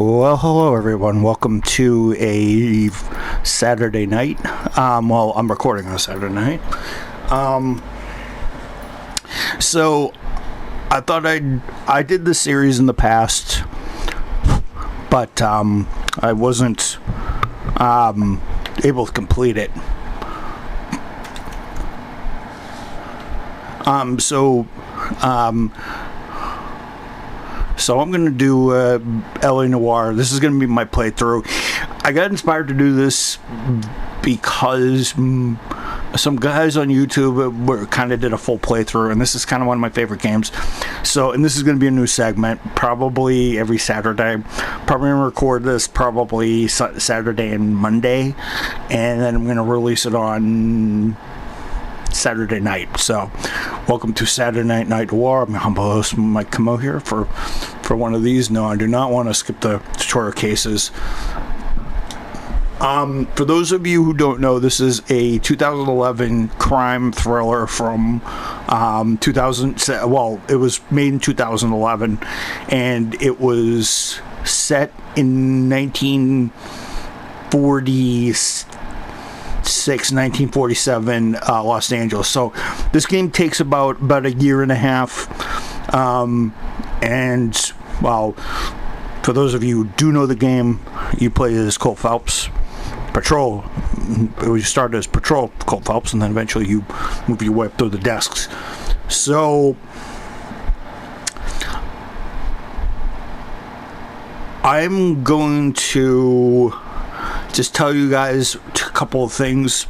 Well, hello everyone. Welcome to a Saturday night. Well, I'm recording on a Saturday night. So I thought I did this series in the past, but I wasn't able to complete it. So I'm going to do LA Noire. This is going to be my playthrough. I got inspired to do this because some guys on YouTube kind of did a full playthrough, and this is kind of one of my favorite games. So, and this is going to be a new segment, probably every Saturday. Probably going to record this probably Saturday and Monday, and then I'm going to release it on Saturday night. So welcome to Saturday Night Noire. I'm your humble host, Mike Camo here for one of these. No, I do not want to skip the tutorial cases. For those of you who don't know, this is a 2011 crime thriller from 2000. Well, it was made in 2011, and it was set in 1947 Los Angeles. So this game takes about a year and a half, and well, for those of you who do know the game, you play as Cole Phelps, Patrol. You started as Patrol Cole Phelps, and then eventually you move your way up through the desks. So I'm going to just tell you guys a couple of things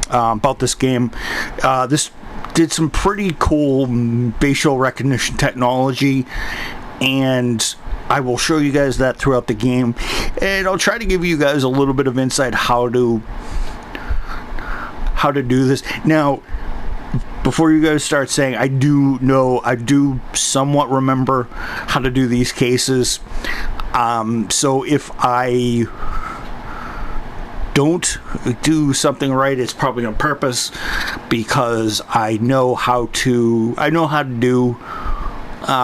about this game. This did some pretty cool facial recognition technology, and I will show you guys that throughout the game, and I'll try to give you guys a little bit of insight how to do this. Now, before you guys start saying, I do somewhat remember how to do these cases. So if I don't do something right, it's probably on purpose, because I know how to do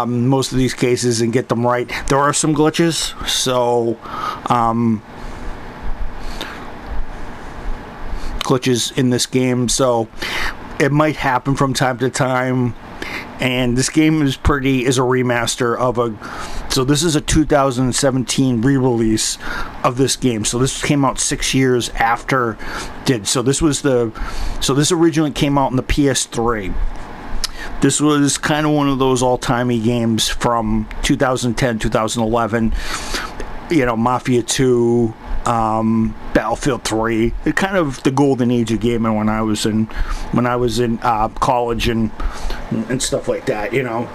most of these cases and get them right. There are some glitches, so glitches in this game, so it might happen from time to time. And this game is a remaster of so this is a 2017 re-release of this game. So this came out 6 years after so this originally came out on the PS3. This was kind of one of those all-timey games from 2010, 2011. You know, Mafia 2, Battlefield 3. It kind of the golden age of gaming when I was in college and stuff like that. You know,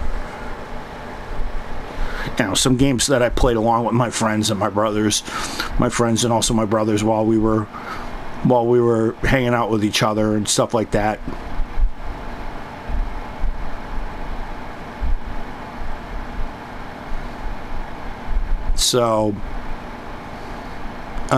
some games that I played along with my friends and and also my brothers while we were hanging out with each other and stuff like that. So, so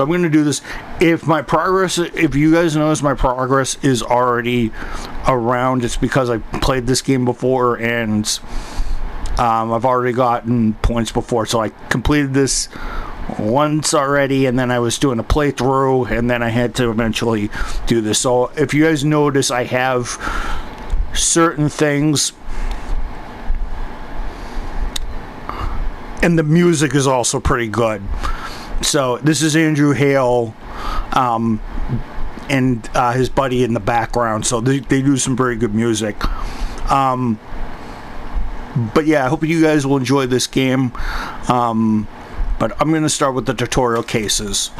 I'm going to do this. If you guys notice my progress is already around, it's because I played this game before, and I've already gotten points before. So I completed this once already, and then I was doing a playthrough, and then I had to eventually do this. So if you guys notice, I have certain things, and the music is also pretty good. So this is Andrew Hale and his buddy in the background, so they do some very good music. But yeah, I hope you guys will enjoy this game. But I'm going to start with the tutorial cases.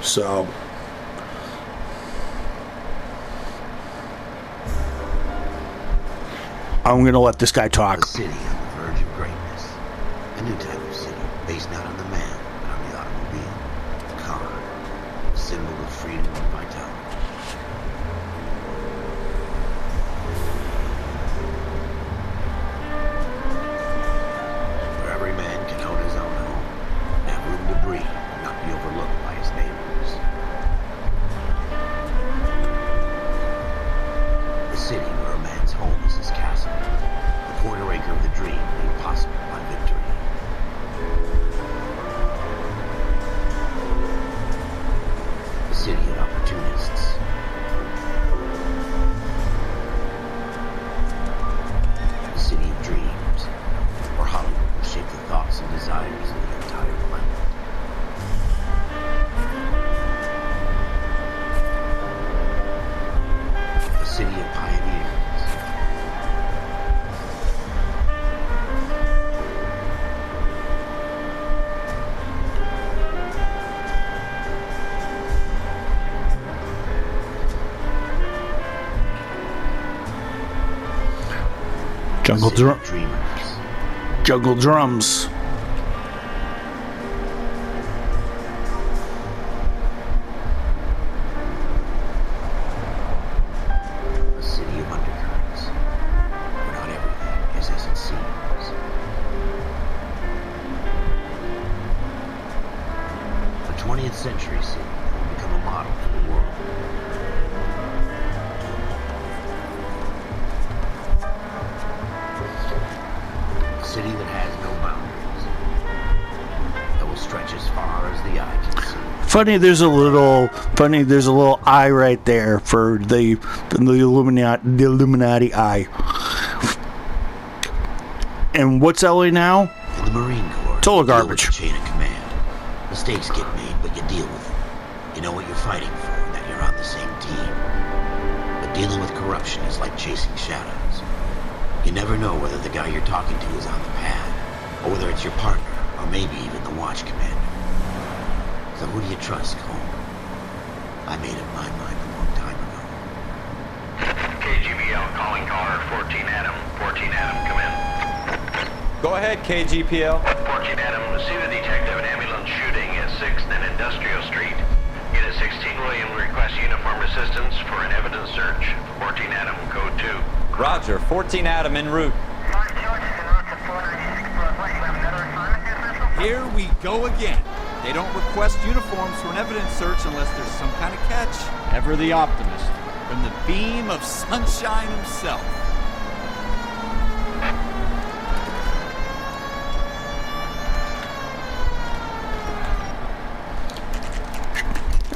So I'm going to let this guy talk. A city on the verge of greatness. A new type of city, based not on the man, but on the automobile. The car, a symbol of freedom and vitality. Where every man can own his own home, have room to breathe, desires of the entire planet. The city of pioneers. Jungle City of drum. dreamers. Jungle drums. A city of undercurrents, where not everything is as it seems. The 20th century city will become a model for the world. A city that has no boundaries, that will stretch as far as the eye can see. Funny, there's a little eye right there for the Illuminati eye. And what's Ellie now? In the Marine Corps, Total you deal garbage. with the chain of command. Mistakes get made, but you deal with them. You know what you're fighting for, and that you're on the same team. But dealing with corruption is like chasing shadows. You never know whether the guy you're talking to is on the pad, or whether it's your partner, or maybe even the watch commander. So who do you trust, Cole? I made up my mind a long time ago. KGBL calling caller 14 Adam. 14 Adam, come in. Go ahead, KGPL. 14 Adam, see the detective an ambulance shooting at 6th and Industrial Street. Unit 16 William requests uniform assistance for an evidence search. 14 Adam, code 2. Roger, 14 Adam en route. Here we go again. They don't request uniforms for an evidence search unless there's some kind of catch. Ever the optimist. From the beam of sunshine himself.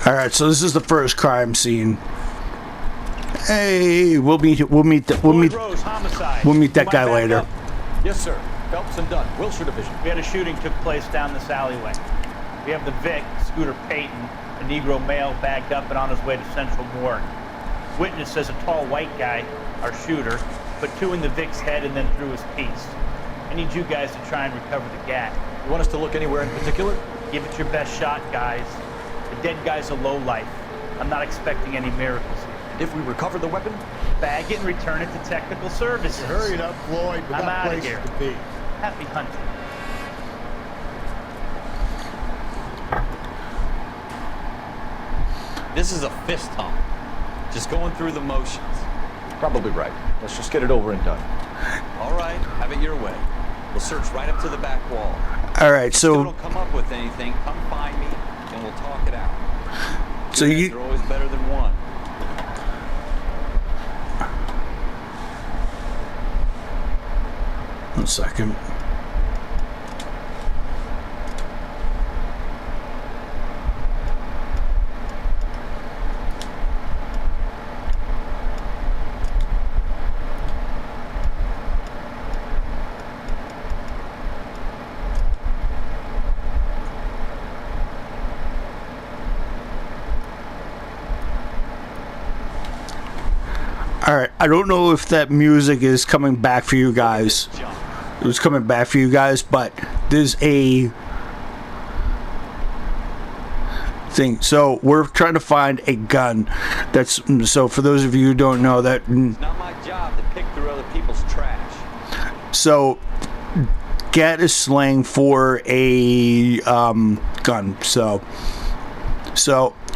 All right, so this is the first crime scene. Hey, we'll meet that guy later. Yes, sir. Phelps and Dunn, Wilshire Division. We had a shooting took place down this alleyway. We have the Vic, Scooter Payton, a Negro male bagged up and on his way to Central Morgue. Witness says a tall white guy, our shooter, put 2 in the Vic's head and then threw his piece. I need you guys to try and recover the gat. You want us to look anywhere in particular? Give it your best shot, guys. The dead guy's a lowlife. I'm not expecting any miracles here. If we recover the weapon? Bag it and return it to technical services. Hurry it up, Floyd. We I'm got outta places here. to be. Happy hunting. This is a fist hump. Just going through the motions. Probably right. Let's just get it over and done. All right, have it your way. We'll search right up to the back wall. All right, If you so don't come up with anything, come find me and we'll talk it out. so Two heads you are always better than one. one second. All right, I don't know if that music is coming back for you guys. It was coming back for you guys, but there's a thing. So we're trying to find a gun. That's so for those of you who don't know that. It's not my job to pick through other people's trash. So GAT is slang for a gun. So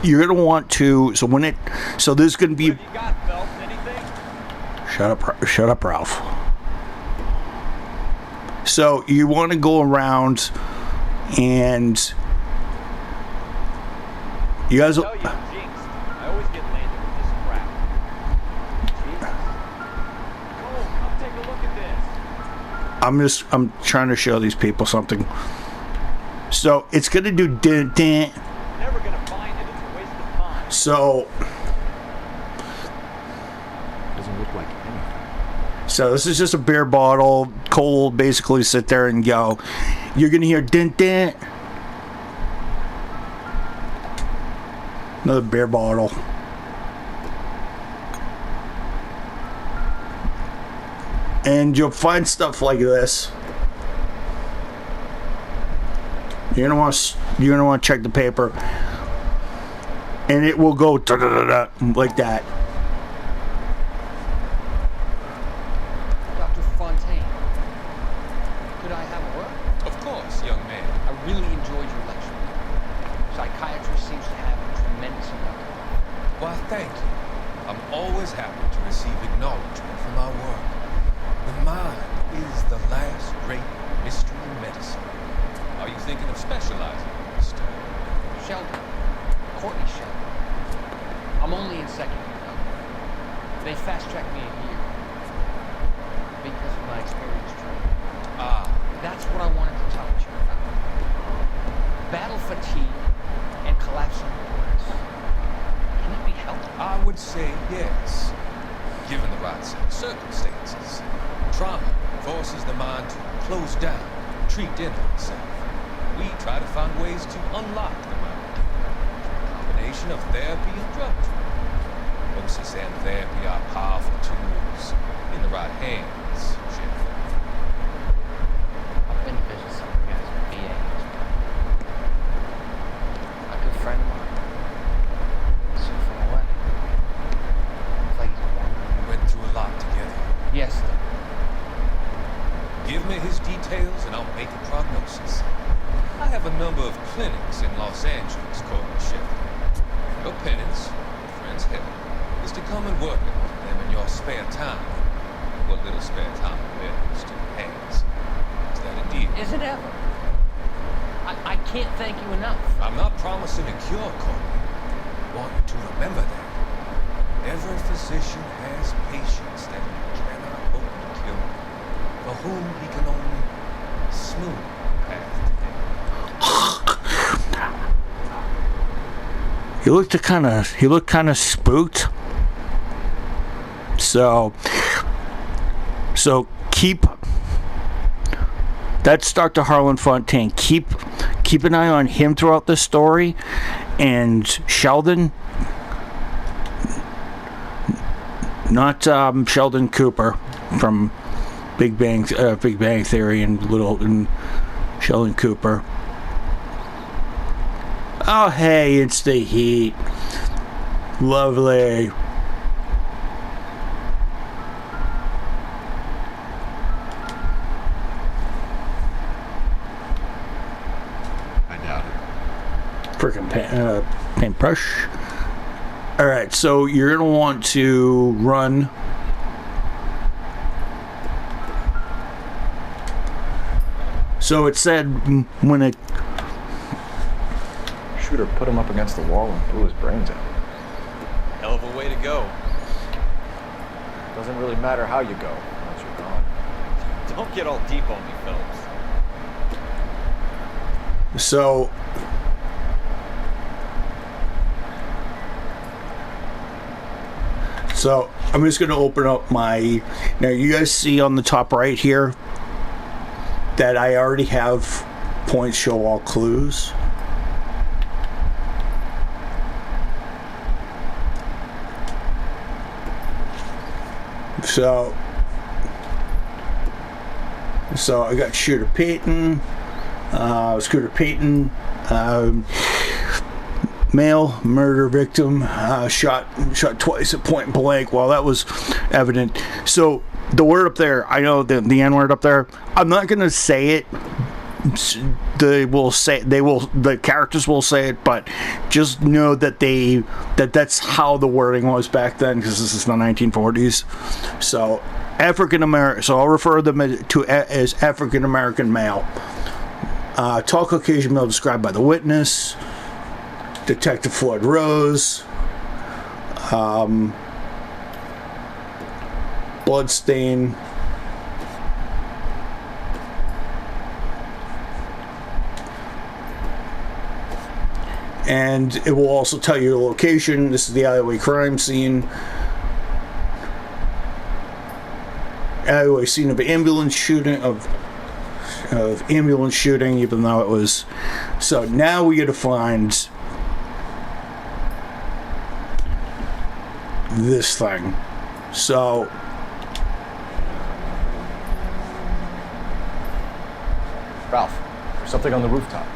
you're gonna want to. So when it. So there's gonna be. What have you got, Phelps? Anything? Shut up, Ralph. So you want to go around and you guys. I tell you, I'm jinxed. I always get landed with this crap. Jesus. Cole, come take a look at this. I'm trying to show these people something. So it's gonna do din. Never gonna find it. It's a waste of time. So Doesn't look like anything. this is just a beer bottle. Cole will basically sit there and go, you're gonna hear dent dent. Another beer bottle. And you'll find stuff like this. You're gonna want to check the paper, and it will go da da da da like that. Dr. Fontaine, could I have a word? Of course, young man. I really enjoyed your lecture. Psychiatry seems to have a tremendous amount of life. Why, thank you. I'm always happy to receive acknowledgement for my work. The mind is the last great mystery in medicine. Are you thinking of specializing, Mr. Sheldon. Courtney Sheldon. I'm only in second year now. They fast-tracked me a year because of my experience training. Ah, That's what I wanted to talk to you about. Battle fatigue and collapsing borders. Can it be helped? I would say yes, given the right set of circumstances. Trauma forces the mind to close down, retreat into itself. We try to find ways to unlock the mind. A combination of therapy and drug treatment. Hypnosis and therapy are powerful tools in the right hands, Jeff. I've been to visit some of the guys at VA. A good friend of mine. Soon from a wedding. It's like he's one. We went through a lot together. Yes, though. Give me his details and I'll make a prognosis. I have a number of clinics in Los Angeles, Courtney Sheldon. Your penance, your friend's help, is to come and work with them in your spare time. What little spare time there still has. Is that a deal? Is it ever? I can't thank you enough. I'm not promising a cure, Courtney. I want you to remember that. Every physician has patients that he cannot hope to cure, for whom he can only smooth the path to death. He looked kind of spooked. So keep. That's Dr. Harlan Fontaine. Keep an eye on him throughout the story, and Sheldon, not Sheldon Cooper from Big Bang Theory and Sheldon Cooper. Oh, hey, it's the heat. Lovely. I doubt it. Freaking paintbrush. Alright, so you're going to want to run. So it said when it. Shooter put him up against the wall and blew his brains out. Hell of a way to go. Doesn't really matter how you go once you're gone. Don't get all deep on me, Phelps. So. So I'm just going to open up my. Now you guys see on the top right here that I already have points show all clues. So I got Scooter Payton, male murder victim, shot twice at point blank. Well, that was evident. So the word up there, I know the N word up there. I'm not gonna say it. The characters will say it, but just know that that's how the wording was back then, because this is the 1940s. So African American. So I'll refer them to as African American male. Tall Caucasian male described by the witness. Detective Floyd Rose. Bloodstain. And it will also tell you the location. This is the alleyway crime scene. Alleyway scene of ambulance shooting of of ambulance shooting, even though it was. So now we get to find this thing. So Ralph, there's something on the rooftop.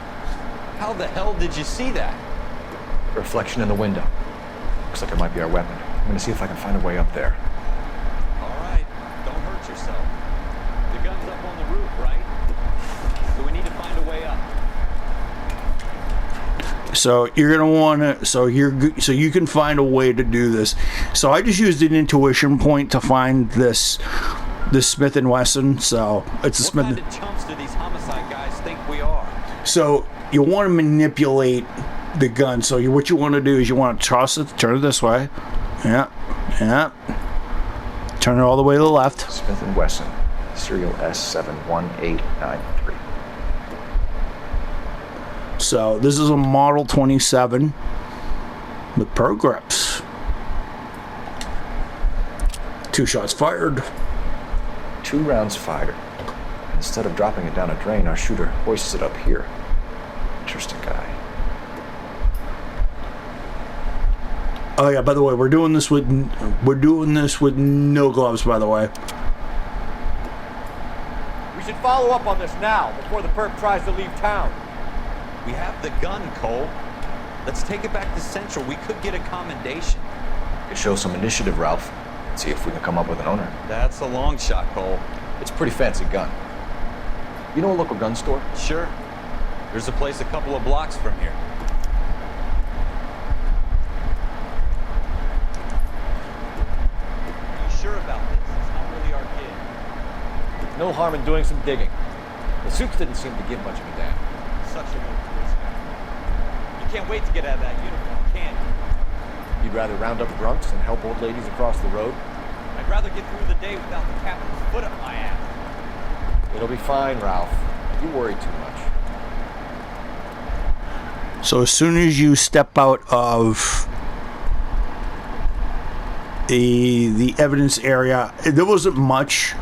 How the hell did you see that? Reflection in the window. Looks like it might be our weapon. I'm gonna see if I can find a way up there. All right, don't hurt yourself. The gun's up on the roof, right? So we need to find a way up. So you're gonna want to. So you can find a way to do this. So I just used an intuition point to find this Smith and Wesson. So it's a Smith. What kind of chumps do these homicide guys think we are? So you want to manipulate the gun. So what you want to do is you want to toss it, turn it this way. Yeah. Turn it all the way to the left. Smith & Wesson, serial S1E1. So this is a Model 27 with pro grips. 2 shots fired. 2 rounds fired. Instead of dropping it down a drain, our shooter hoists it up here. Interesting guy. Oh yeah, by the way, we're doing this with no gloves, by the way. We should follow up on this now, before the perp tries to leave town. We have the gun, Cole. Let's take it back to Central. We could get a commendation. Could show some initiative, Ralph. See if we can come up with an owner. That's a long shot, Cole. It's a pretty fancy gun. You know a local gun store? Sure. There's a place a couple of blocks from here. Are you sure about this? It's not really our kid. No harm in doing some digging. The suits didn't seem to give much of a damn. Such a good police guy. You can't wait to get out of that uniform, can you? You'd rather round up drunks and help old ladies across the road? I'd rather get through the day without the captain's foot up my ass. It'll be fine, Ralph. You worry too much. So as soon as you step out of the evidence area, there wasn't much.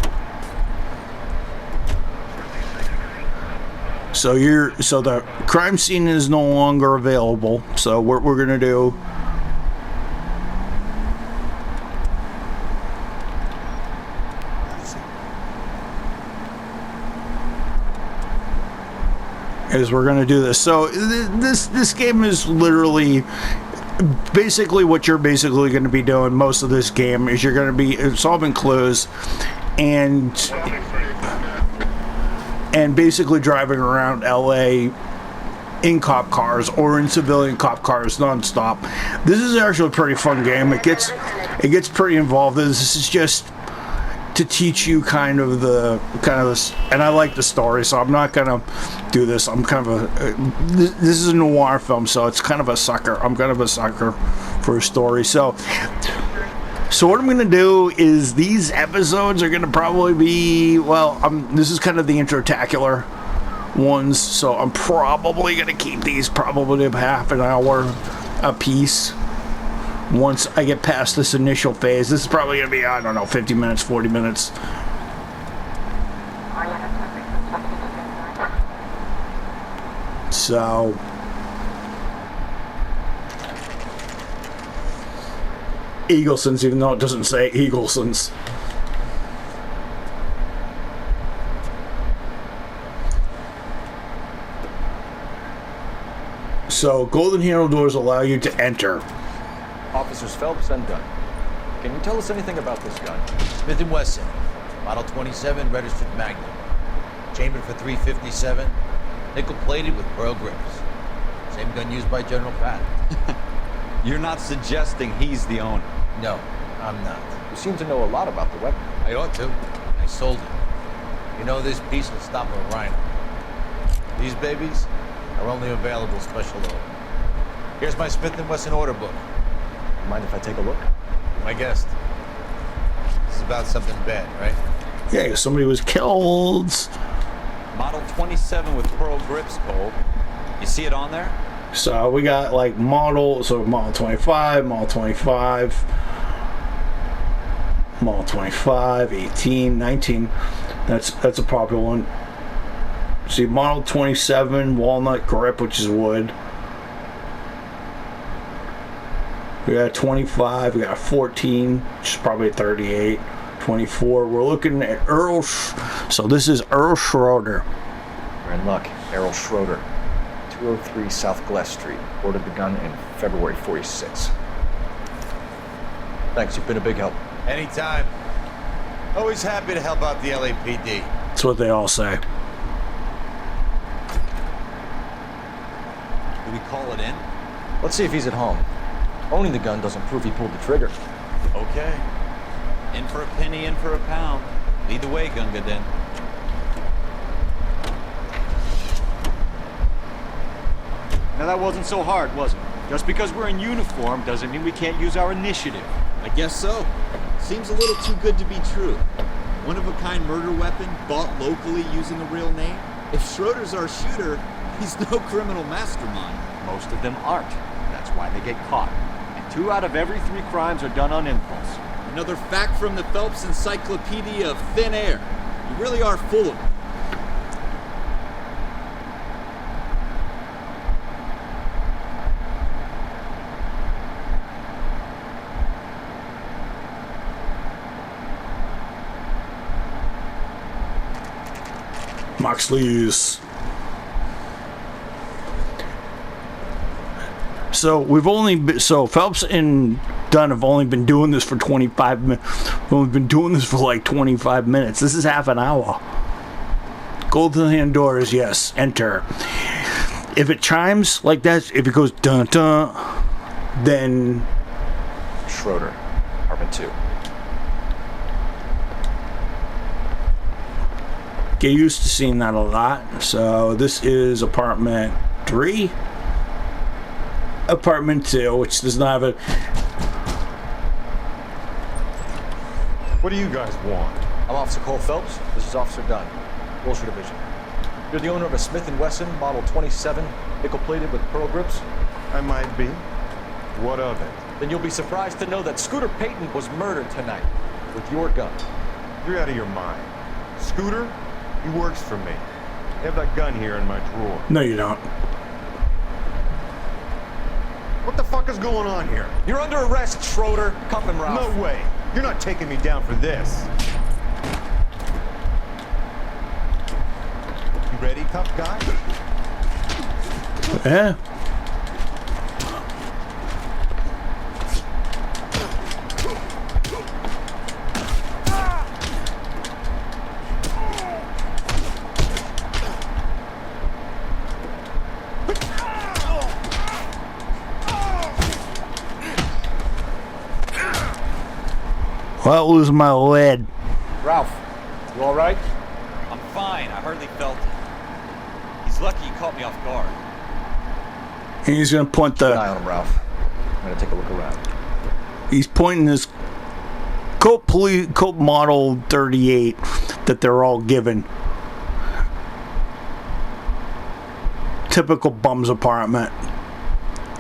So the crime scene is no longer available. So what we're gonna do is we're gonna do this. So this game is literally basically what you're basically going to be doing most of this game is you're going to be solving clues and basically driving around LA in cop cars or in civilian cop cars nonstop. This is actually a pretty fun game. It gets pretty involved. This is just to teach you kind of this, and I like the story, so I'm not gonna do this. I'm kind of this is a noir film, so it's kind of a sucker. I'm kind of a sucker for a story. So what I'm gonna do is these episodes are gonna probably be this is kind of the introtacular ones, so I'm probably gonna keep these probably up half an hour a piece. Once I get past this initial phase, this is probably going to be, I don't know, 50 minutes, 40 minutes. So, Eaglesons, even though it doesn't say Eaglesons. So, golden handle doors allow you to enter. Officers Phelps and Dunn. Can you tell us anything about this gun? Smith & Wesson, Model 27, registered Magnum. Chambered for .357, nickel-plated with pearl grips. Same gun used by General Patton. You're not suggesting he's the owner? No, I'm not. You seem to know a lot about the weapon. I ought to. I sold it. You know, this piece will stop a rhino. These babies are only available special order. Here's my Smith & Wesson order book. Mind if I take a look? My guest. This is about something bad, right? Yeah, somebody was killed. Model 27 with pearl grips, Cole. You see it on there? So we got like Model 25, Model 25, Model 25, 18, 19. That's a popular one. See, model 27, walnut grip, which is wood. We got a 25, we got a 14, which is probably a 38, 24. We're looking at Earl. So this is Earl Schroeder. We're in luck. Errol Schroeder, 203 South Glass Street. Ordered the gun in February 46. Thanks, you've been a big help. Anytime. Always happy to help out the LAPD. That's what they all say. Do we call it in? Let's see if he's at home. Owning the gun doesn't prove he pulled the trigger. Okay. In for a penny, in for a pound. Lead the way, Gunga Den. Now that wasn't so hard, was it? Just because we're in uniform doesn't mean we can't use our initiative. I guess so. Seems a little too good to be true. One-of-a-kind murder weapon bought locally using a real name? If Schroeder's our shooter, he's no criminal mastermind. Most of them aren't. That's why they get caught. And 2 out of every 3 crimes are done on impulse. Another fact from the Phelps Encyclopedia of Thin Air. You really are full of it. Moxley's. So we've only been, so Phelps and Dunn have only been doing this for 25 minutes. We've only been doing this for like 25 minutes. This is half an hour. Golden hand doors, yes. Enter. If it chimes like that, if it goes dun dun, then Schroeder, apartment 2. Get used to seeing that a lot. So this is apartment 3. Apartment 2, which does not have a... What do you guys want? I'm Officer Cole Phelps. This is Officer Dunn, Wilshire Division. You're the owner of a Smith & Wesson Model 27, nickel-plated with pearl grips? I might be. What of it? Then you'll be surprised to know that Scooter Payton was murdered tonight with your gun. You're out of your mind. Scooter? He works for me. I have that gun here in my drawer. No, you don't. What the fuck is going on here? You're under arrest, Schroeder. Cuff him, Ralph. No way. You're not taking me down for this. You ready, tough guy? Yeah. Well, losing my lead. Ralph, you all right? I'm fine. I hardly felt it. He's lucky he caught me off guard. And he's going to point Keep an the... eye on him, Ralph. I'm going to take a look around. He's pointing this Colt Model 38 that they're all given. Typical bum's apartment.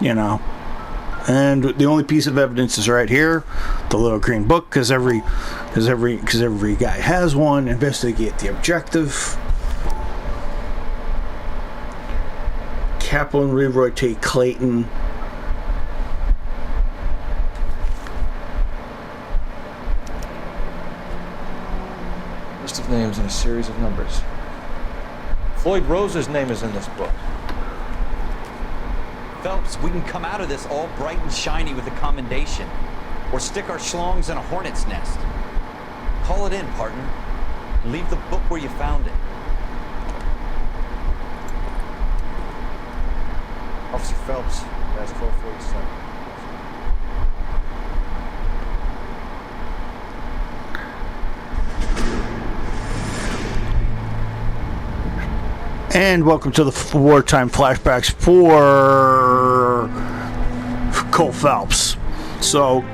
You know. And the only piece of evidence is right here, the little green book, because every guy has one. Investigate the objective. Kaplan, Leroy T. Clayton. List of names and a series of numbers. Floyd Rose's name is in this book. Phelps, we can come out of this all bright and shiny with a commendation. Or stick our schlongs in a hornet's nest. Call it in, partner. Leave the book where you found it. Officer Phelps, that's 1247. And welcome to the wartime flashbacks for Cole Phelps. So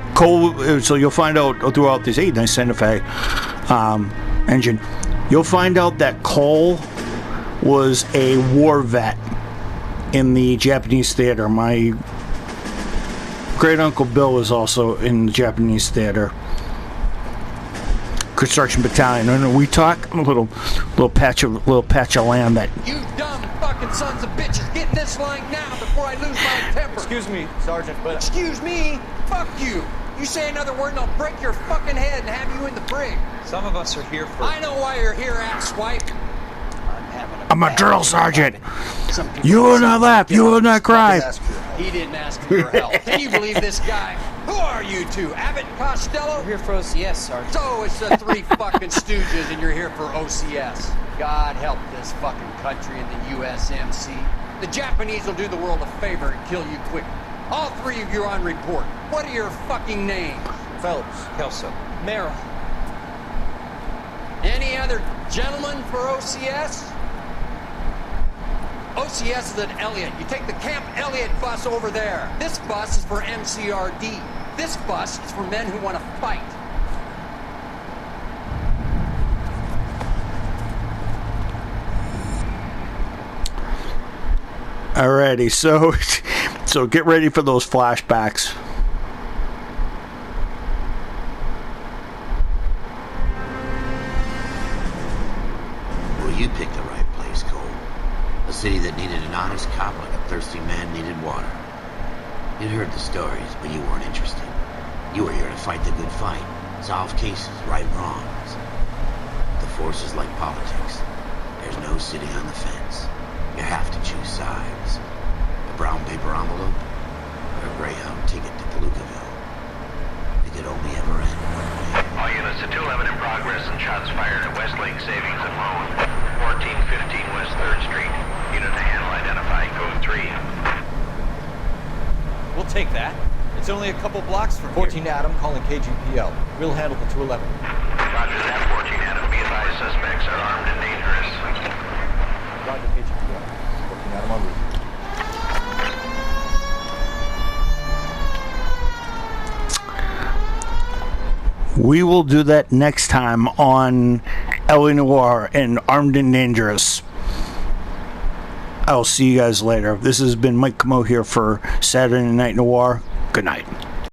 you'll find out throughout this nice Santa Fe engine. You'll find out that Cole was a war vet in the Japanese theater. My great uncle Bill was also in the Japanese theater. construction battalion. And we talk a little patch of land that. You dumb fucking sons of bitches, get in this line now before I lose my temper. Excuse me, Sergeant, but... Excuse me? Fuck you. You say another word and I'll break your fucking head and have you in the brig. Some of us are here for... I know why you're here, asswipe. I'm a drill sergeant. You will not laugh. You will not cry. He didn't ask for your help. Can you believe this guy? Who are you two? Abbott and Costello? We're here for OCS, Sergeant. So it's the three fucking stooges and you're here for OCS. God help this fucking country and the USMC. The Japanese will do the world a favor and kill you quick. All three of you are on report. What are your fucking names? Phelps. Kelso. Merrill. Any other gentlemen for OCS? OCS is at Elliott. You take the Camp Elliott bus over there. This bus is for MCRD. This bus is for men who want to fight. Alrighty, so get ready for those flashbacks. Well, you picked the right place, Cole. A city that needed an honest cop like a thirsty man needed water. You'd heard the stories, but you weren't interested. You were here to fight the good fight, solve cases, right wrongs. The force is like politics. There's no sitting on the fence. You have to choose sides. A brown paper envelope or a Greyhound ticket to Palookaville. It could only ever end one way. All units to 211 in progress and shots fired at Westlake Savings and Loan. 1415 West 3rd Street. Unit to handle identified. Code 3. We'll take that. It's only a couple blocks from 14 here. Adam calling KGPL. We'll handle the 211. Roger that, 14 Adam. Be advised, suspects are armed and dangerous. Roger, KGPL. 14 Adam on route. We will do that next time on L.A. Noire and Armed and Dangerous. I'll see you guys later. This has been Mike Camo here for Saturday Night Noir. Good night.